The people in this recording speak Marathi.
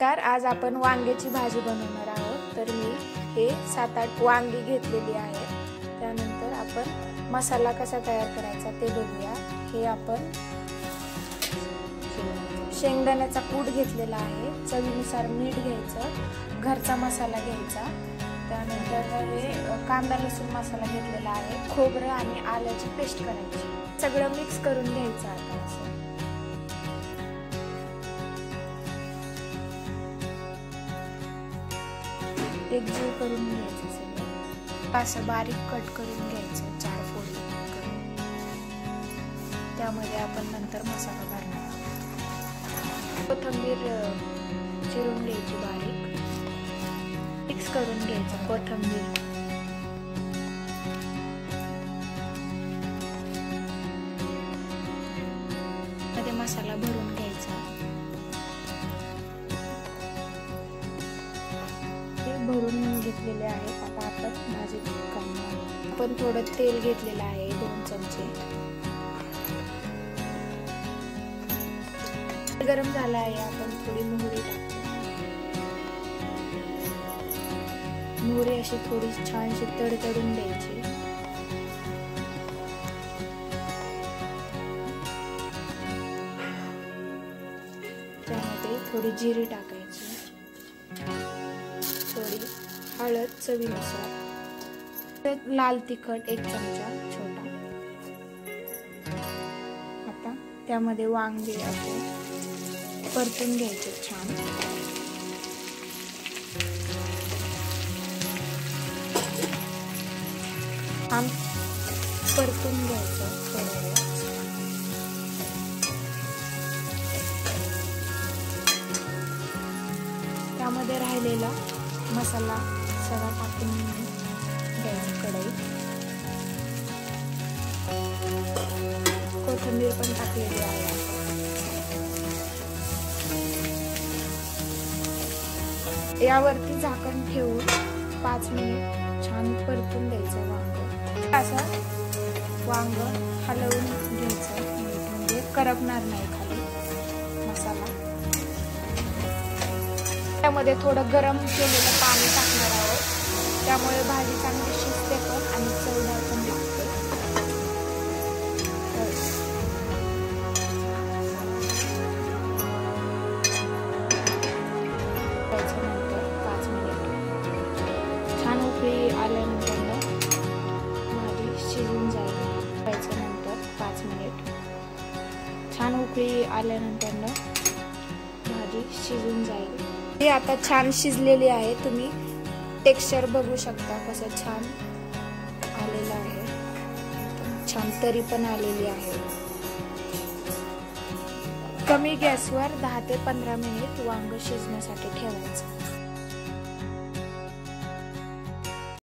तर आज आपण वांग्याची भाजी बनवणार आहोत। तर मी हे 7-8 वांगी घेतलेली आहेत। त्यानंतर आपण मसाला कसा तयार करायचा ते बघूया। हे आपण शेंगदाण्याचा कूट घेतलेला आहे, चवीनुसार मीठ घ्यायचं, घरचा मसाला घ्यायचा, त्यानंतर हे कांदा लसूण मसाला घेतलेला आहे, खोबरं आणि आल्याची पेस्ट करायची, सगळं मिक्स करून घ्यायचं। आता असं एकजीव करून घ्यायचं, सगळं असं बारीक कट करून घ्यायचं, 4 फोडी करून। त्यामध्ये आपण नंतर मसाला भरणार आहोत। कोथिंबीर चिरून घ्यायची, बारीक मिक्स करून घ्यायचं कोथिंबीर। मध्ये मसाला भरून घ्यायचा, भरून घेतलेले आहेत। आता आपण भाजी करणार। आपण थोडं तेल घेतलेलं आहे, 2 चमचे। गरम झाला आहे, आपण थोडी मोहरी टाकतो। मोहरी अशी थोडी छानशी तडतडून द्यायची। त्यामध्ये थोडी जिरे टाकायची, थोडी हळद चवीनुसार, लाल तिखट 1 चमचा छोटा। आता त्यामध्ये वांगे असे परतून घ्यायचे छान। परतून घ्यायचं थोडं वेळ। त्यामध्ये राहिलेला मसाला सगळा टाकून घ्यायचा कढईत। कोथिंबीर पण टाकलेली आहे। यावरती झाकण ठेवून 5 मिनिट छान परतून द्यायचं वांग। असं वांग हलवून घ्यायचं, म्हणजे करपणार नाही खाली मसाला। त्यामध्ये थोडं गरम केलेलं पाणी टाकणार आहोत, त्यामुळे भाजी चांगली शिजते पण आणि चवदार पण लागते। त्याच्यानंतर 5 मिनिट छान उकळी आल्यानंतर भाजी शिजून जाईल। त्याच्यानंतर 5 मिनिट छान उकळी आल्यानंतर भाजी शिजून जाईल। हे आता छान शिजलेली आहे, तुम्ही टेक्स्चर बघू शकता कसं छान आलेलं आहे, छान तरी पण आलेली आहे। कमी गॅसवर 10 ते 15 मिनिट वांग शिजण्यासाठी ठेवायचं।